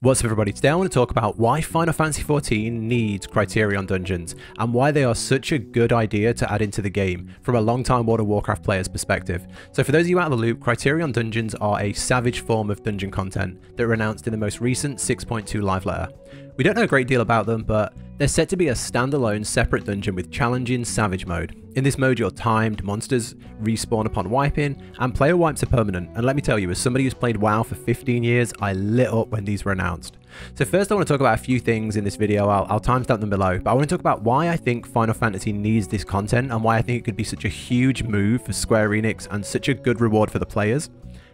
What's up everybody, today I want to talk about why Final Fantasy XIV needs Criterion Dungeons and why they are such a good idea to add into the game from a long-time World of Warcraft player's perspective. So for those of you out of the loop, Criterion Dungeons are a savage form of dungeon content that were announced in the most recent 6.2 live letter. We don't know a great deal about them, but they're set to be a standalone separate dungeon with challenging savage mode. In this mode you're timed, monsters respawn upon wiping, and player wipes are permanent. And let me tell you, as somebody who's played WoW for 15 years, I lit up when these were announced. So first I want to talk about a few things in this video. I'll timestamp them below, but I want to talk about why I think Final Fantasy needs this content and why I think it could be such a huge move for Square Enix and such a good reward for the players,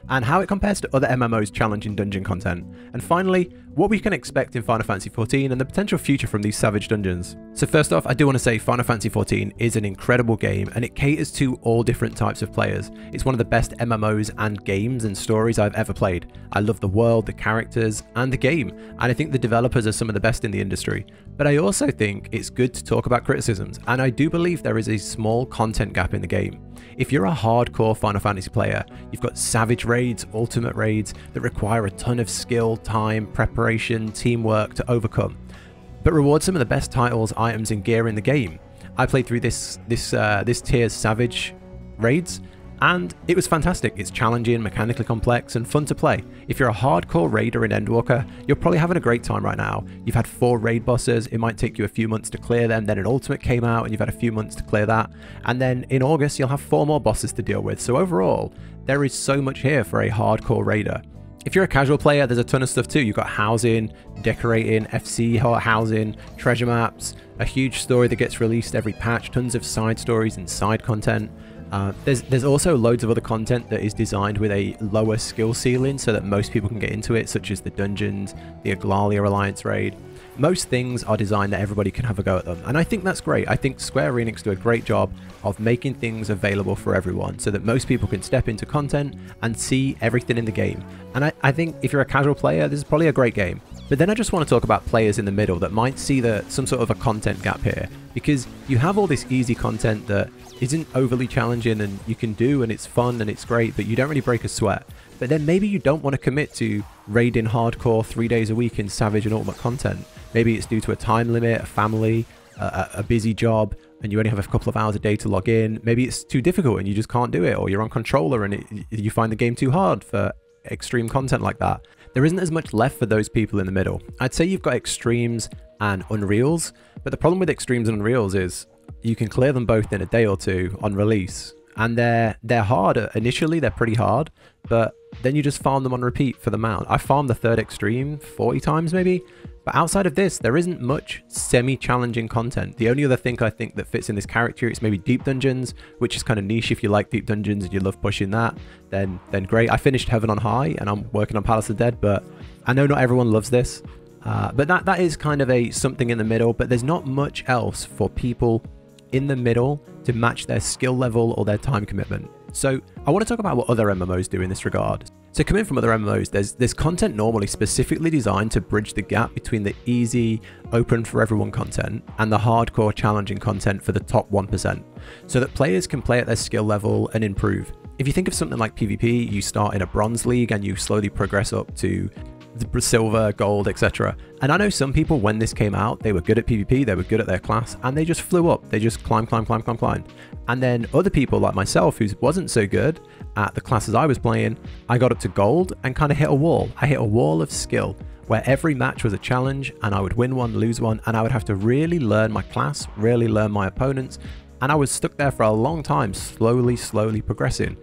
and how it compares to other MMOs challenging dungeon content. And finally, what we can expect in Final Fantasy XIV and the potential future from these savage dungeons. So first off, I do want to say Final Fantasy XIV is an incredible game and it caters to all different types of players. It's one of the best MMOs and games and stories I've ever played. I love the world, the characters, and the game, and I think the developers are some of the best in the industry. But I also think it's good to talk about criticisms, and I do believe there is a small content gap in the game. If you're a hardcore Final Fantasy player, you've got savage raids, ultimate raids that require a ton of skill, time, preparation, teamwork to overcome, but reward some of the best titles, items, and gear in the game. I played through this tier's savage raids, and it was fantastic. It's challenging, mechanically complex, and fun to play. If you're a hardcore raider in Endwalker, you're probably having a great time right now. You've had 4 raid bosses, it might take you a few months to clear them, then an ultimate came out and you've had a few months to clear that, and then in August you'll have 4 more bosses to deal with. So overall, there is so much here for a hardcore raider. If you're a casual player, there's a ton of stuff too. You've got housing, decorating, FC housing, treasure maps, a huge story that gets released every patch, tons of side stories and side content. There's also loads of other content that is designed with a lower skill ceiling so that most people can get into it, such as the dungeons, the Aglalia Alliance raid. Most things are designed that everybody can have a go at them, and I think that's great. I think Square Enix do a great job of making things available for everyone so that most people can step into content and see everything in the game. And I think if you're a casual player, this is probably a great game. But then I just want to talk about players in the middle that might see some sort of a content gap here, because you have all this easy content that isn't overly challenging and you can do, and it's fun and it's great, but you don't really break a sweat. But then maybe you don't want to commit to raiding hardcore 3 days a week in Savage and Ultimate content. Maybe it's due to a time limit, a family, a busy job, and you only have a couple of hours a day to log in. Maybe it's too difficult and you just can't do it, or you're on controller and you find the game too hard for extreme content like that. There isn't as much left for those people in the middle. I'd say you've got extremes and unreals, but the problem with extremes and unreals is you can clear them both in a day or two on release, and they're hard. Initially they're pretty hard, but then you just farm them on repeat for the mount. I farmed the 3rd extreme 40 times maybe, but outside of this there isn't much semi-challenging content. The only other thing I think that fits in this character is maybe deep dungeons, which is kind of niche. If you like deep dungeons and you love pushing that, then great. I finished Heaven on High and I'm working on Palace of the Dead, but I know not everyone loves this. But that is kind of a something in the middle, but there's not much else for people in the middle to match their skill level or their time commitment. So I want to talk about what other MMOs do in this regard. So coming from other MMOs, there's content normally specifically designed to bridge the gap between the easy, open for everyone content and the hardcore challenging content for the top 1%, so that players can play at their skill level and improve. If you think of something like PvP, you start in a bronze league and you slowly progress up to the silver, gold, etc. And I know some people, when this came out, they were good at PvP, they were good at their class, and they just flew up. They just climb. And then other people like myself, who wasn't so good at the classes I was playing, I got up to gold and kind of hit a wall. I hit a wall of skill where every match was a challenge and I would win one, lose one, and I would have to really learn my class, really learn my opponents, and I was stuck there for a long time, slowly progressing.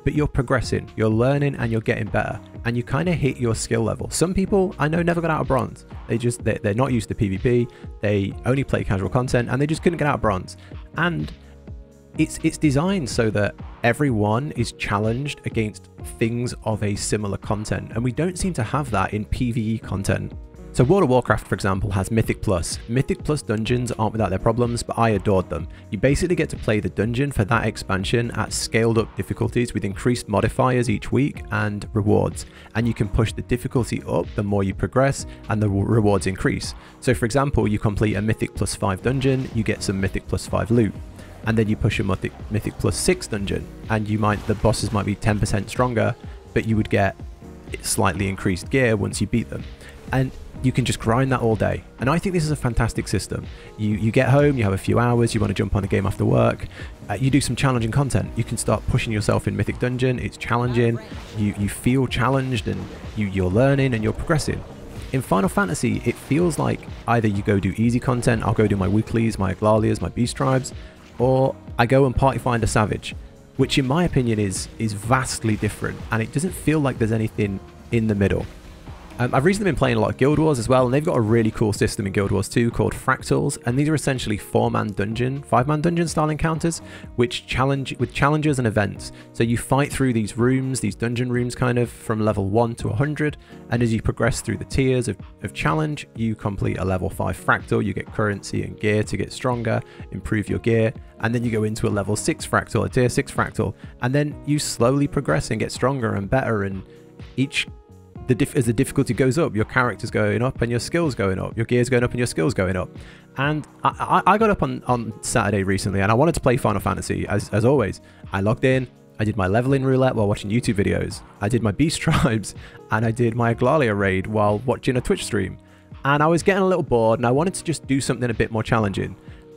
But you're progressing, you're learning, and you're getting better, and you kind of hit your skill level. Some people I know never got out of bronze. They're not used to PvP, they only play casual content, and they just couldn't get out of bronze. And it's designed so that everyone is challenged against things of a similar content, and we don't seem to have that in PvE content. So World of Warcraft, for example, has Mythic Plus. Mythic Plus dungeons aren't without their problems, but I adored them. You basically get to play the dungeon for that expansion at scaled up difficulties with increased modifiers each week and rewards. And you can push the difficulty up the more you progress and the rewards increase. So for example, you complete a Mythic Plus 5 dungeon, you get some Mythic Plus 5 loot. And then you push a Mythic Plus 6 dungeon, and the bosses might be 10% stronger, but you would get slightly increased gear once you beat them. and you can just grind that all day. And I think this is a fantastic system. You get home, you have a few hours, you want to jump on the game after work, you do some challenging content. You can start pushing yourself in Mythic Dungeon. It's challenging, you feel challenged, and you're learning and you're progressing. In Final Fantasy, it feels like either you go do easy content, I'll go do my weeklies, my Aglalias, my Beast Tribes, or I go and party find a Savage, which in my opinion is vastly different, and it doesn't feel like there's anything in the middle. I've recently been playing a lot of Guild Wars as well, and they've got a really cool system in Guild Wars 2 called Fractals, and these are essentially 5-man dungeon style encounters, with challenges and events. So you fight through these rooms, these dungeon rooms kind of, from level 1 to 100, and as you progress through the tiers of challenge, you complete a level 5 fractal, you get currency and gear to get stronger, improve your gear, and then you go into a level 6 fractal, a tier 6 fractal, and then you slowly progress and get stronger and better, and as the difficulty goes up, your character's going up and your skills going up, your gear's going up and your skills going up. And I got up on Saturday recently, and I wanted to play Final Fantasy as always. I logged in, I did my leveling roulette while watching YouTube videos, I did my Beast Tribes, and I did my Aglalia raid while watching a Twitch stream. And I was getting a little bored, and I wanted to just do something a bit more challenging.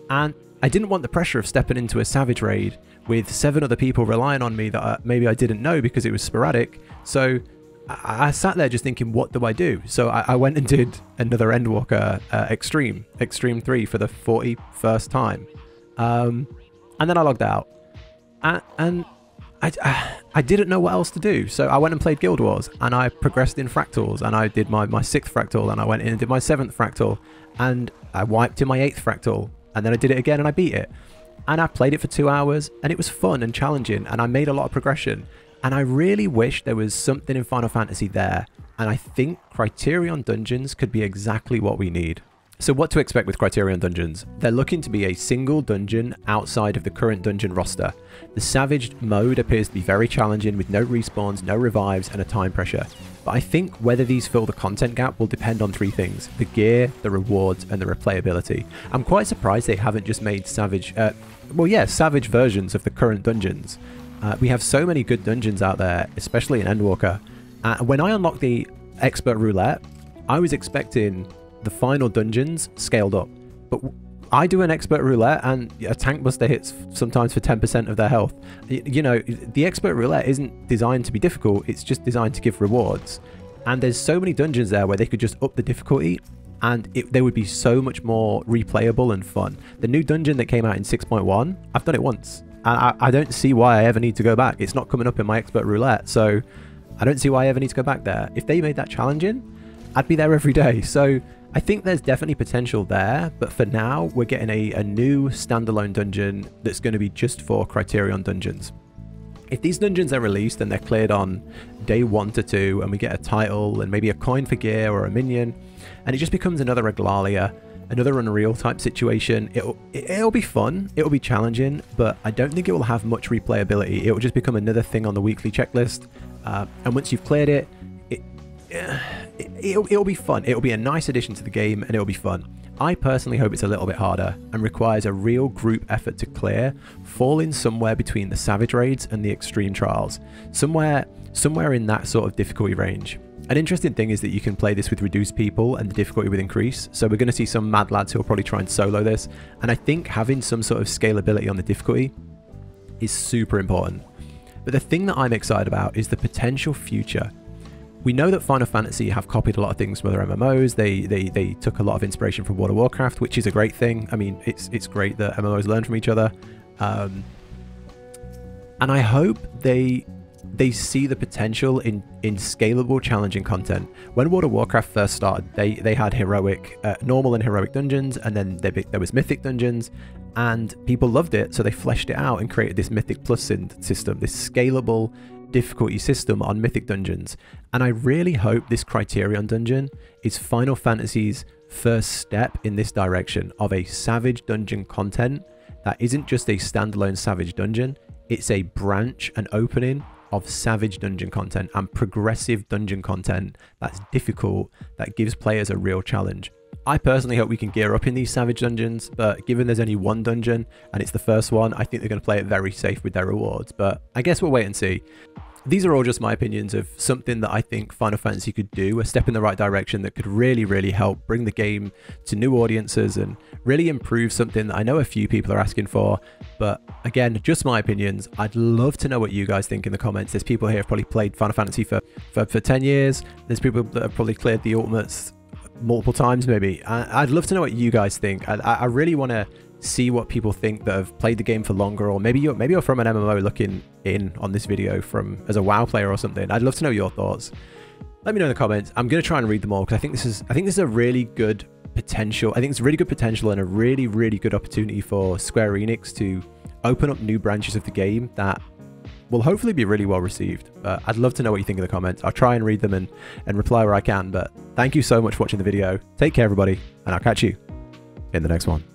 And I didn't want the pressure of stepping into a Savage raid with 7 other people relying on me that maybe I didn't know because it was sporadic. So I sat there just thinking, what do I do? So I went and did another Endwalker Extreme 3 for the 41st time. And then I logged out. And I didn't know what else to do. So I went and played Guild Wars, and I progressed in Fractals, and I did my 6th Fractal, and I went in and did my 7th Fractal, and I wiped in my 8th Fractal, and then I did it again and I beat it. And I played it for 2 hours, and it was fun and challenging, and I made a lot of progression. And I really wish there was something in Final Fantasy there, and I think Criterion Dungeons could be exactly what we need. So what to expect with Criterion Dungeons? They're looking to be a single dungeon outside of the current dungeon roster. The Savage mode appears to be very challenging, with no respawns, no revives, and a time pressure. But I think whether these fill the content gap will depend on 3 things: the gear, the rewards, and the replayability. I'm quite surprised they haven't just made Savage versions of the current dungeons. We have so many good dungeons out there, especially in Endwalker. When I unlocked the Expert Roulette, I was expecting the final dungeons scaled up. But I do an Expert Roulette, and a tank buster hits sometimes for 10% of their health. You know, the Expert Roulette isn't designed to be difficult, it's just designed to give rewards. And there's so many dungeons there where they could just up the difficulty, and they would be so much more replayable and fun. The new dungeon that came out in 6.1, I've done it once. And I don't see why I ever need to go back. It's not coming up in my Expert Roulette, so I don't see why I ever need to go back there. If they made that challenging, I'd be there every day. So I think there's definitely potential there, but for now, we're getting a new standalone dungeon that's going to be just for Criterion Dungeons. If these dungeons are released and they're cleared on day 1 to 2, and we get a title and maybe a coin for gear or a minion, and it just becomes another Aglalia, another Unreal type situation, it'll be fun, it'll be challenging, but I don't think it will have much replayability. It will just become another thing on the weekly checklist, and once you've cleared it, it'll be fun. It'll be a nice addition to the game, and it'll be fun. I personally hope it's a little bit harder and requires a real group effort to clear, falling somewhere between the Savage raids and the Extreme Trials, somewhere in that sort of difficulty range. An interesting thing is that you can play this with reduced people and the difficulty will increase, so we're going to see some mad lads who will probably try and solo this, and I think having some sort of scalability on the difficulty is super important. But the thing that I'm excited about is the potential future. We know that Final Fantasy have copied a lot of things from other MMOs. They took a lot of inspiration from World of Warcraft, which is a great thing. I mean, it's great that MMOs learn from each other. And I hope they see the potential in scalable, challenging content. When World of Warcraft first started, they had heroic, normal and heroic dungeons, and then there was Mythic dungeons, and people loved it, so they fleshed it out and created this Mythic Plus system, this scalable difficulty system on Mythic dungeons. And I really hope this Criterion dungeon is Final Fantasy's first step in this direction of a Savage dungeon content that isn't just a standalone Savage dungeon, it's a branch and opening of Savage dungeon content and progressive dungeon content that's difficult, that gives players a real challenge. I personally hope we can gear up in these Savage dungeons, but given there's only one dungeon and it's the first one, I think they're going to play it very safe with their rewards, but I guess we'll wait and see. these are all just my opinions of something that I think Final Fantasy could do, a step in the right direction that could really, really help bring the game to new audiences and really improve something that I know a few people are asking for. But again, just my opinions. I'd love to know what you guys think in the comments. There's people here who have probably played Final Fantasy for 10 years. There's people that have probably cleared the Ultimates multiple times maybe. I'd love to know what you guys think. I really want to see what people think that have played the game for longer, or maybe you're from an MMO looking in on this video from as a WoW player or something. I'd love to know your thoughts. Let me know in the comments. I'm going to try and read them all because I think this is a really good potential. I think it's really good potential and a really, really good opportunity for Square Enix to open up new branches of the game that will hopefully be really well received. But I'd love to know what you think in the comments. I'll try and read them and reply where I can. But thank you so much for watching the video. Take care, everybody, and I'll catch you in the next one.